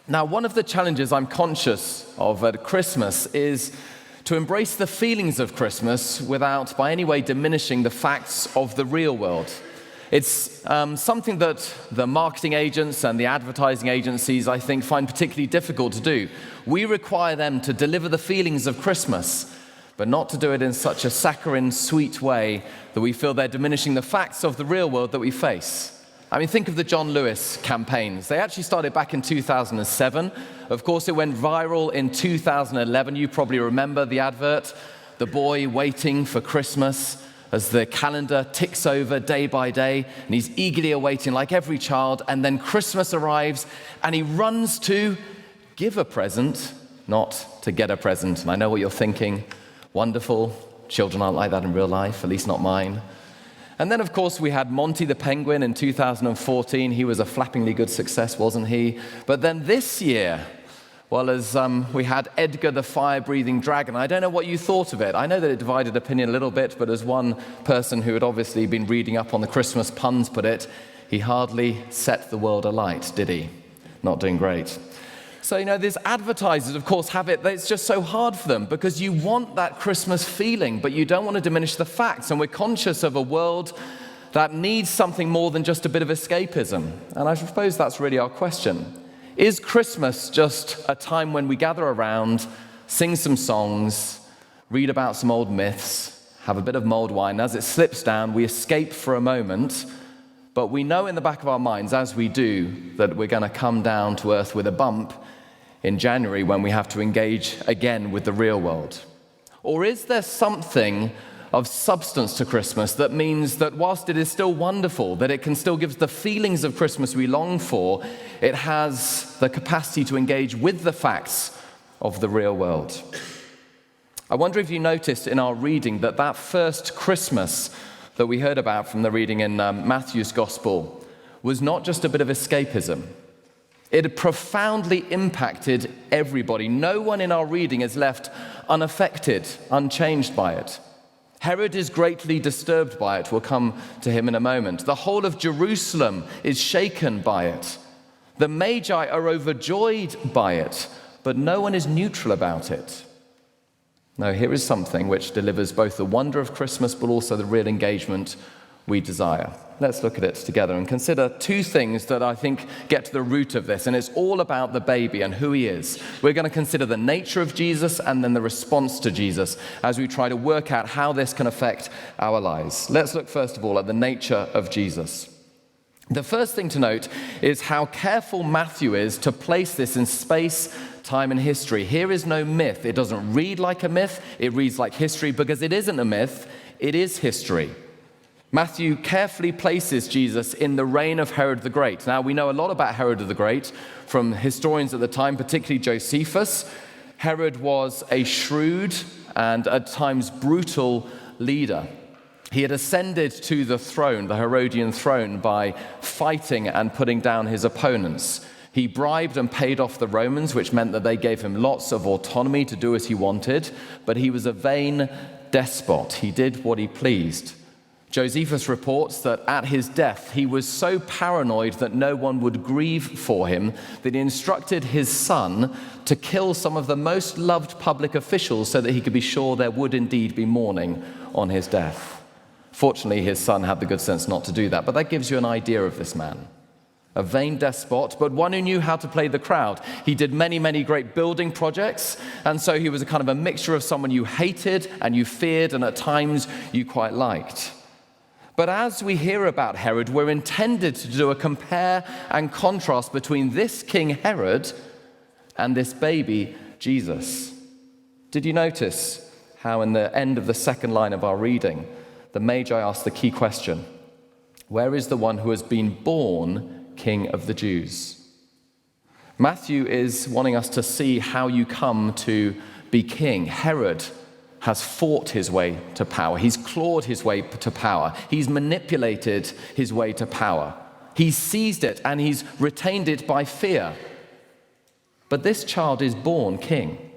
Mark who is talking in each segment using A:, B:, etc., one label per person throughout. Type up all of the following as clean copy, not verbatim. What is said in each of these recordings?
A: Now, one of the challenges I'm conscious of at Christmas is to embrace the feelings of Christmas without by any way diminishing the facts of the real world. It's something that the marketing agents and the advertising agencies, I think, find particularly difficult to do. We require them to deliver the feelings of Christmas, but not to do it in such a saccharine, sweet way that we feel they're diminishing the facts of the real world that we face. I mean, think of the John Lewis campaigns. They actually started back in 2007. Of course, it went viral in 2011. You probably remember the advert, the boy waiting for Christmas as the calendar ticks over day by day, and he's eagerly awaiting like every child, and then Christmas arrives, and he runs to give a present, not to get a present. And I know what you're thinking. Wonderful. Children aren't like that in real life, at least not mine. And then, of course, we had Monty the Penguin in 2014. He was a flappingly good success, wasn't he? But then this year, well, as we had Edgar the Fire-Breathing Dragon. I don't know what you thought of it. I know that it divided opinion a little bit, but as one person who had obviously been reading up on the Christmas puns put it, he hardly set the world alight, did he? Not doing great. So, these advertisers, of course, have it, it's just so hard for them because you want that Christmas feeling, but you don't want to diminish the facts. And we're conscious of a world that needs something more than just a bit of escapism. And I suppose that's really our question. Is Christmas just a time when we gather around, sing some songs, read about some old myths, have a bit of mulled wine, and as it slips down, we escape for a moment, but we know in the back of our minds, as we do, that we're going to come down to earth with a bump in January when we have to engage again with the real world? Or is there something of substance to Christmas that means that whilst it is still wonderful, that it can still give us the feelings of Christmas we long for, it has the capacity to engage with the facts of the real world? I wonder if you noticed in our reading that first Christmas that we heard about from the reading in Matthew's Gospel was not just a bit of escapism. It had profoundly impacted everybody. No one in our reading is left unaffected, unchanged by it. Herod is greatly disturbed by it. We'll come to him in a moment. The whole of Jerusalem is shaken by it. The Magi are overjoyed by it, but no one is neutral about it. No, here is something which delivers both the wonder of Christmas, but also the real engagement we desire. Let's look at it together and consider two things that I think get to the root of this, and it's all about the baby and who he is. We're going to consider the nature of Jesus and then the response to Jesus as we try to work out how this can affect our lives. Let's look first of all at the nature of Jesus. The first thing to note is how careful Matthew is to place this in space, time, and history. Here is no myth. It doesn't read like a myth. It reads like history because it isn't a myth. It is history. Matthew carefully places Jesus in the reign of Herod the Great. Now, we know a lot about Herod the Great from historians at the time, particularly Josephus. Herod was a shrewd and at times brutal leader. He had ascended to the throne, the Herodian throne, by fighting and putting down his opponents. He bribed and paid off the Romans, which meant that they gave him lots of autonomy to do as he wanted, but he was a vain despot. He did what he pleased. Josephus reports that at his death, he was so paranoid that no one would grieve for him that he instructed his son to kill some of the most loved public officials so that he could be sure there would indeed be mourning on his death. Fortunately, his son had the good sense not to do that, but that gives you an idea of this man. A vain despot, but one who knew how to play the crowd. He did many, many great building projects, and so he was a kind of a mixture of someone you hated and you feared and at times you quite liked. But as we hear about Herod, we're intended to do a compare and contrast between this King Herod and this baby Jesus. Did you notice how in the end of the second line of our reading, the Magi ask the key question, where is the one who has been born King of the Jews? Matthew is wanting us to see how you come to be king. Herod has fought his way to power. He's clawed his way to power. He's manipulated his way to power. He's seized it and he's retained it by fear. But this child is born king.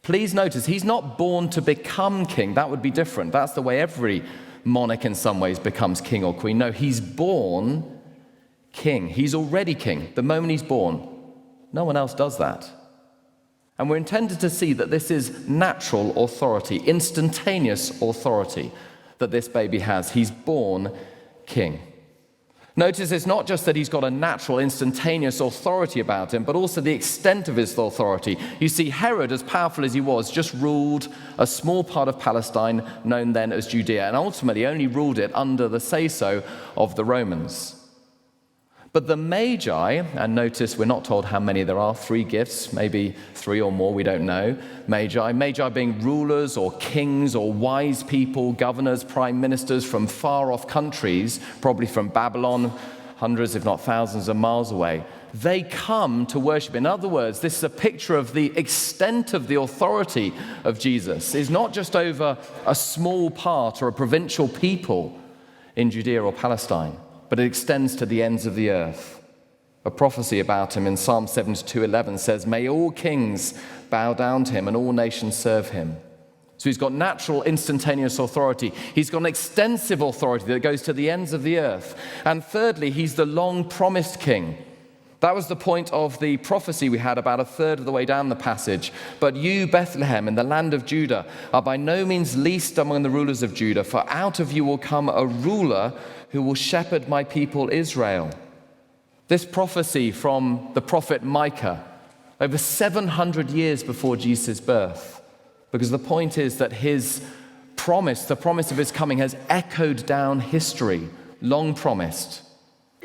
A: Please notice, he's not born to become king. That would be different. That's the way every monarch in some ways becomes king or queen. No, he's born king. He's already king the moment he's born. No one else does that. And we're intended to see that this is natural authority, instantaneous authority that this baby has. He's born king. Notice it's not just that he's got a natural, instantaneous authority about him, but also the extent of his authority. You see, Herod, as powerful as he was, just ruled a small part of Palestine, known then as Judea, and ultimately only ruled it under the say-so of the Romans. But the Magi, and notice we're not told how many there are, 3 gifts, maybe 3 or more, we don't know. Magi being rulers or kings or wise people, governors, prime ministers from far-off countries, probably from Babylon, hundreds if not thousands of miles away. They come to worship. In other words, this is a picture of the extent of the authority of Jesus. It's not just over a small part or a provincial people in Judea or Palestine, but it extends to the ends of the earth. A prophecy about him in Psalm 72:11 says, "May all kings bow down to him and all nations serve him." So he's got natural, instantaneous authority. He's got an extensive authority that goes to the ends of the earth. And thirdly, he's the long-promised king. That was the point of the prophecy we had about a third of the way down the passage. "But you, Bethlehem, in the land of Judah, are by no means least among the rulers of Judah, for out of you will come a ruler who will shepherd my people Israel." This prophecy from the prophet Micah, over 700 years before Jesus' birth, because the point is that his promise, the promise of his coming, has echoed down history, long promised,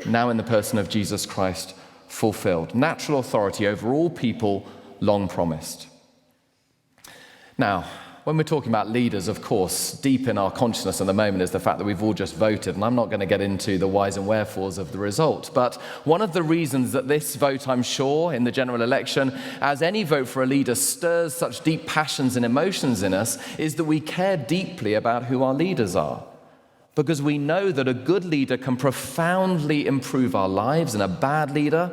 A: now in the person of Jesus Christ, fulfilled. Natural authority over all people, long promised. Now, when we're talking about leaders, of course, deep in our consciousness at the moment is the fact that we've all just voted, and I'm not going to get into the whys and wherefores of the result. But one of the reasons that this vote, I'm sure, in the general election, as any vote for a leader, stirs such deep passions and emotions in us, is that we care deeply about who our leaders are. Because we know that a good leader can profoundly improve our lives, and a bad leader,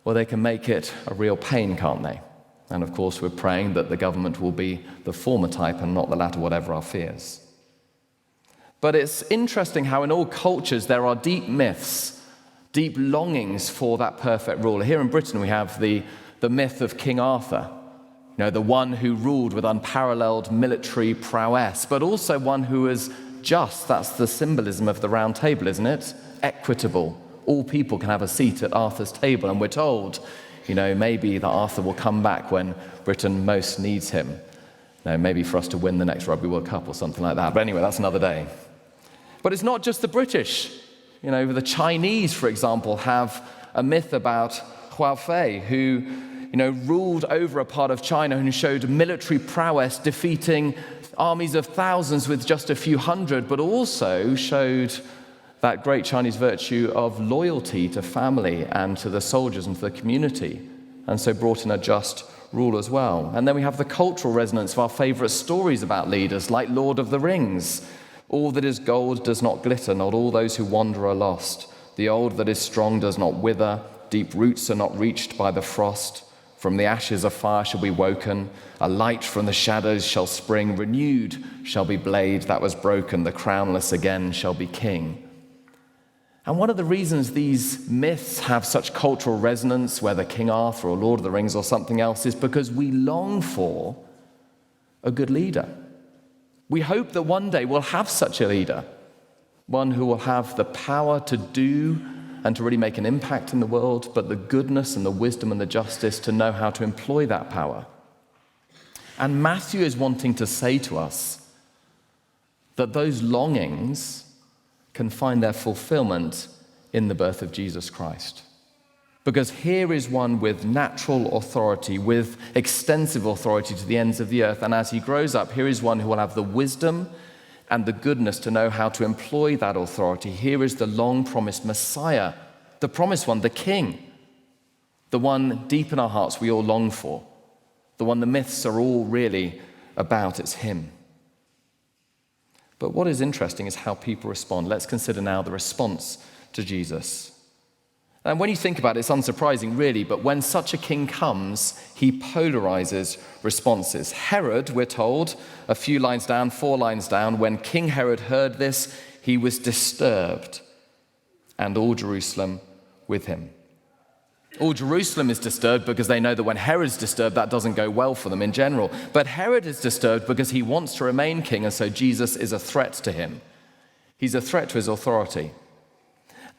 A: well, they can make it a real pain, can't they? And of course, we're praying that the government will be the former type and not the latter, whatever our fears. But it's interesting how in all cultures there are deep myths, deep longings for that perfect ruler. Here in Britain we have the myth of King Arthur, the one who ruled with unparalleled military prowess, but also one who was just. That's the symbolism of the round table, isn't it? Equitable. All people can have a seat at Arthur's table, and we're told maybe that Arthur will come back when Britain most needs him. Maybe for us to win the next Rugby World Cup or something like that. But anyway, that's another day. But it's not just the British. The Chinese, for example, have a myth about Huaifei, who, ruled over a part of China and who showed military prowess, defeating armies of thousands with just a few hundred, but also showed that great Chinese virtue of loyalty to family and to the soldiers and to the community, and so brought in a just rule as well. And then we have the cultural resonance of our favorite stories about leaders, like Lord of the Rings. All that is gold does not glitter, not all those who wander are lost. The old that is strong does not wither, deep roots are not reached by the frost. From the ashes a fire shall be woken, a light from the shadows shall spring, renewed shall be blade that was broken, the crownless again shall be king. And one of the reasons these myths have such cultural resonance, whether King Arthur or Lord of the Rings or something else, is because we long for a good leader. We hope that one day we'll have such a leader, one who will have the power to do and to really make an impact in the world, but the goodness and the wisdom and the justice to know how to employ that power. And Matthew is wanting to say to us that those longings can find their fulfillment in the birth of Jesus Christ. Because here is one with natural authority, with extensive authority to the ends of the earth, and as he grows up, here is one who will have the wisdom and the goodness to know how to employ that authority. Here is the long-promised Messiah, the promised one, the King, the one deep in our hearts we all long for, the one the myths are all really about. It's him. But what is interesting is how people respond. Let's consider now the response to Jesus. And when you think about it, it's unsurprising, really, but when such a king comes, he polarizes responses. Herod, we're told, a few lines down, 4 lines down, when King Herod heard this, he was disturbed, and all Jerusalem with him. All Jerusalem is disturbed because they know that when Herod's disturbed, that doesn't go well for them in general. But Herod is disturbed because he wants to remain king, and so Jesus is a threat to him. He's a threat to his authority.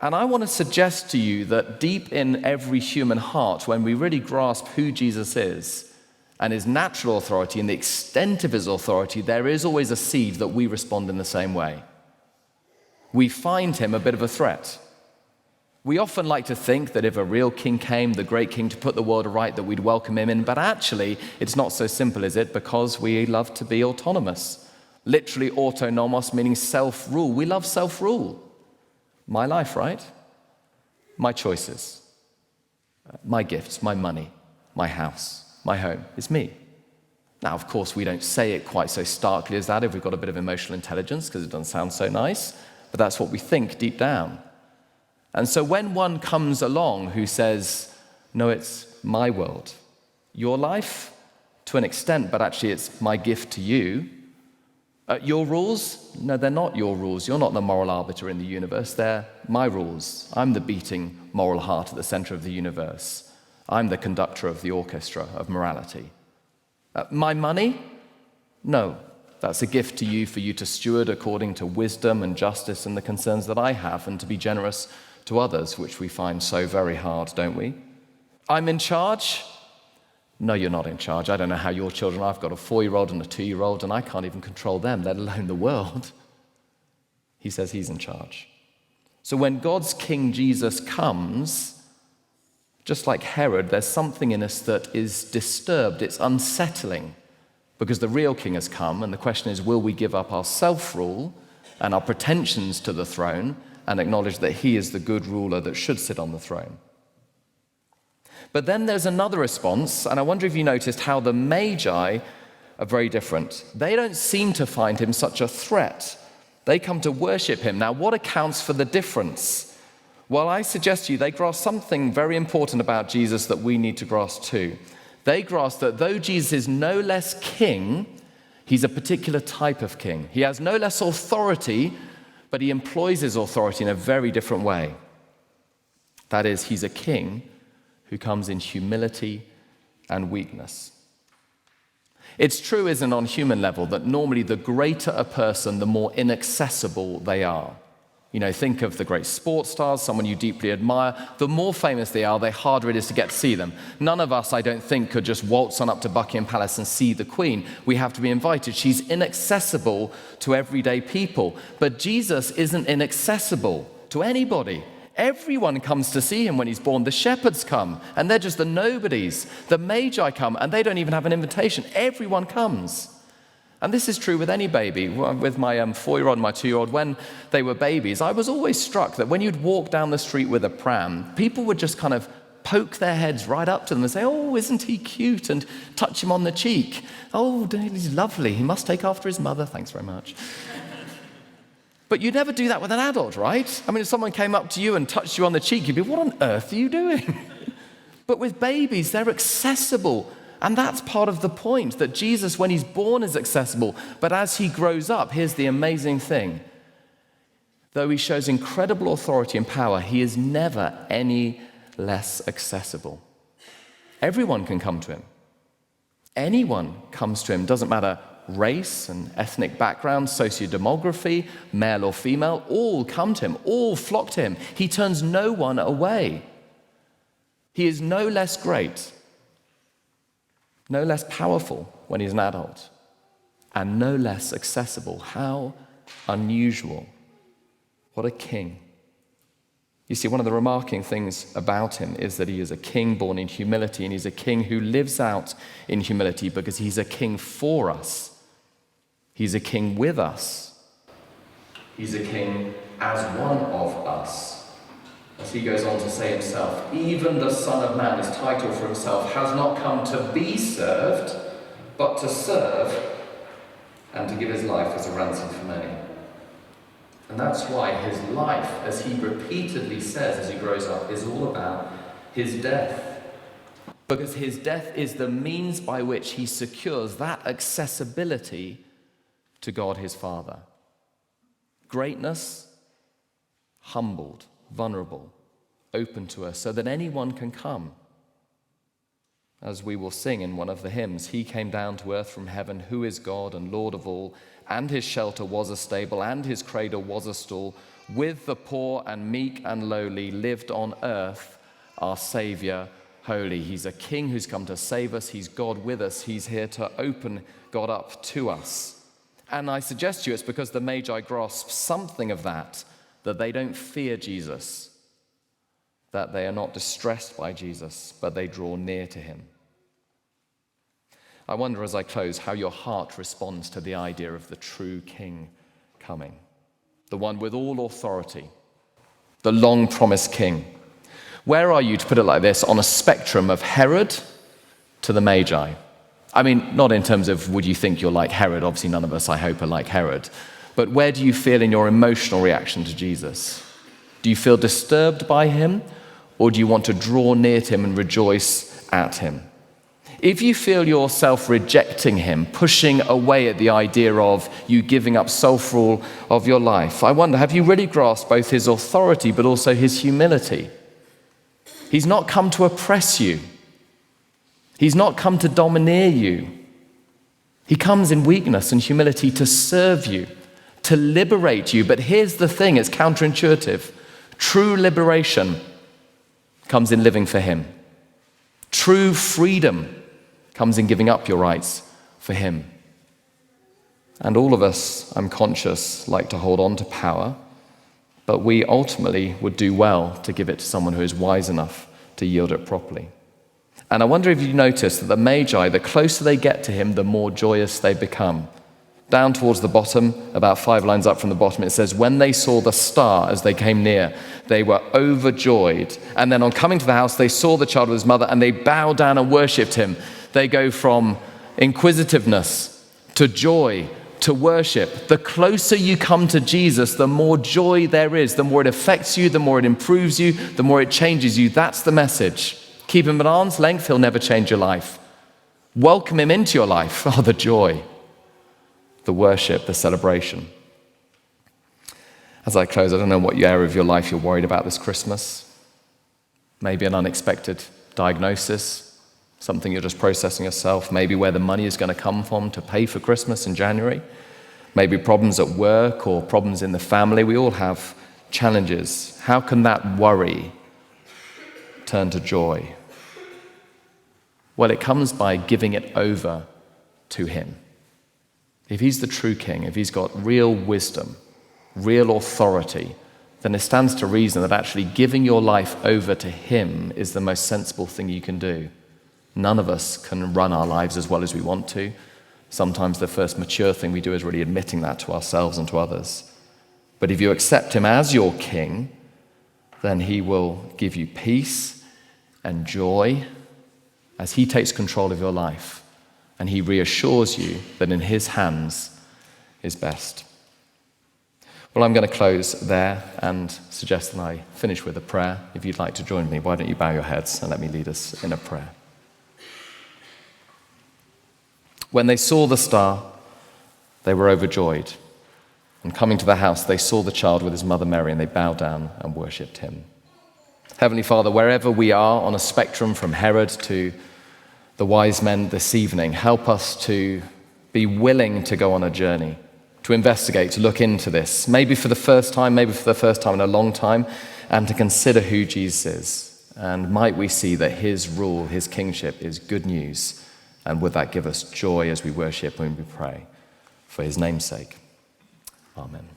A: And I want to suggest to you that deep in every human heart, when we really grasp who Jesus is and his natural authority and the extent of his authority, there is always a seed that we respond in the same way. We find him a bit of a threat. We often like to think that if a real king came, the great king to put the world right, that we'd welcome him in. But actually, it's not so simple, is it? Because we love to be autonomous. Literally autonomos, meaning self-rule. We love self-rule. My life, right? My choices. My gifts, my money, my house, my home. It's me. Now, of course, we don't say it quite so starkly as that if we've got a bit of emotional intelligence, because it doesn't sound so nice. But that's what we think deep down. And so when one comes along who says, no, it's my world, your life, to an extent, but actually it's my gift to you. Your rules? No, they're not your rules. You're not the moral arbiter in the universe. They're my rules. I'm the beating moral heart at the center of the universe. I'm the conductor of the orchestra of morality. My money? No. That's a gift to you for you to steward according to wisdom and justice and the concerns that I have, and to be generous to others, which we find so very hard, don't we? I'm in charge? No, you're not in charge. I don't know how your children are. I've got a 4-year-old and a 2-year-old, and I can't even control them, let alone the world. He says he's in charge. So when God's King Jesus comes, just like Herod, there's something in us that is disturbed. It's unsettling. Because the real king has come, and the question is, will we give up our self-rule and our pretensions to the throne and acknowledge that he is the good ruler that should sit on the throne? But then there's another response, and I wonder if you noticed how the Magi are very different. They don't seem to find him such a threat. They come to worship him. Now, what accounts for the difference? Well, I suggest to you they grasp something very important about Jesus that we need to grasp too. They grasp that though Jesus is no less king, he's a particular type of king. He has no less authority, but he employs his authority in a very different way. That is, he's a king who comes in humility and weakness. It's true, isn't it, on human level, that normally the greater a person, the more inaccessible they are. You know, think of the great sports stars, someone you deeply admire. The more famous they are, the harder it is to get to see them. None of us, I don't think, could just waltz on up to Buckingham Palace and see the Queen. We have to be invited. She's inaccessible to everyday people. But Jesus isn't inaccessible to anybody. Everyone comes to see him when he's born. The shepherds come, and they're just the nobodies. The Magi come, and they don't even have an invitation. Everyone comes. And this is true with any baby. With my 4-year-old and my 2-year-old, when they were babies, I was always struck that when you'd walk down the street with a pram, people would just kind of poke their heads right up to them and say, oh, isn't he cute? And touch him on the cheek. Oh, he's lovely. He must take after his mother. Thanks very much. But you'd never do that with an adult, right? I mean, if someone came up to you and touched you on the cheek, you'd be, what on earth are you doing? But with babies, they're accessible. And that's part of the point, that Jesus, when he's born, is accessible. But as he grows up, here's the amazing thing. Though he shows incredible authority and power, he is never any less accessible. Everyone can come to him. Anyone comes to him. Doesn't matter race and ethnic background, sociodemography, male or female, all come to him, all flock to him. He turns no one away. He is no less great, no less powerful when he's an adult, and no less accessible. How unusual. What a king. You see, one of the remarking things about him is that he is a king born in humility, and he's a king who lives out in humility because he's a king for us. He's a king with us. He's a king as one of us. As he goes on to say himself, even the Son of Man, his title for himself, has not come to be served, but to serve and to give his life as a ransom for many. And that's why his life, as he repeatedly says as he grows up, is all about his death. Because his death is the means by which he secures that accessibility to God his Father. Greatness, humbled, vulnerable, open to us so that anyone can come. As we will sing in one of the hymns, he came down to earth from heaven, who is God and Lord of all, and his shelter was a stable, and his cradle was a stall. With the poor and meek and lowly lived on earth our Saviour holy. He's a king who's come to save us. He's God with us. He's here to open God up to us. And I suggest to you it's because the Magi grasp something of that they don't fear Jesus, that they are not distressed by Jesus, but they draw near to him. I wonder as I close how your heart responds to the idea of the true king coming, the one with all authority, the long-promised king. Where are you, to put it like this, on a spectrum of Herod to the Magi? I mean, not in terms of would you think you're like Herod. Obviously, none of us, I hope, are like Herod. But where do you feel in your emotional reaction to Jesus? Do you feel disturbed by him, or do you want to draw near to him and rejoice at him? If you feel yourself rejecting him, pushing away at the idea of you giving up self-rule of your life, I wonder, have you really grasped both his authority but also his humility? He's not come to oppress you. He's not come to domineer you. He comes in weakness and humility to serve you, to liberate you. But here's the thing, it's counterintuitive. True liberation comes in living for him. True freedom comes in giving up your rights for him. And all of us, I'm conscious, like to hold on to power, but we ultimately would do well to give it to someone who is wise enough to yield it properly. And I wonder if you notice that the Magi, the closer they get to him, the more joyous they become. Down towards the bottom, about 5 lines up from the bottom, it says, when they saw the star as they came near, they were overjoyed. And then on coming to the house, they saw the child with his mother, and they bowed down and worshipped him. They go from inquisitiveness to joy to worship. The closer you come to Jesus, the more joy there is, the more it affects you, the more it improves you, the more it changes you. That's the message. Keep him at arm's length, he'll never change your life. Welcome him into your life. Oh, the joy, the worship, the celebration. As I close, I don't know what area of your life you're worried about this Christmas. Maybe an unexpected diagnosis, something you're just processing yourself, maybe where the money is going to come from to pay for Christmas in January, maybe problems at work or problems in the family. We all have challenges. How can that worry turn to joy? Well, it comes by giving it over to him. If he's the true king, if he's got real wisdom, real authority, then it stands to reason that actually giving your life over to him is the most sensible thing you can do. None of us can run our lives as well as we want to. Sometimes the first mature thing we do is really admitting that to ourselves and to others. But if you accept him as your king, then he will give you peace and joy as he takes control of your life, and he reassures you that in his hands is best. Well, I'm going to close there and suggest that I finish with a prayer. If you'd like to join me, why don't you bow your heads and let me lead us in a prayer. When they saw the star, they were overjoyed. And coming to the house, they saw the child with his mother Mary, and they bowed down and worshipped him. Heavenly Father, wherever we are on a spectrum from Herod to the wise men this evening, help us to be willing to go on a journey, to investigate, to look into this, maybe for the first time, maybe for the first time in a long time, and to consider who Jesus is. And might we see that his rule, his kingship is good news, and would that give us joy as we worship and we pray for his name's sake. Amen.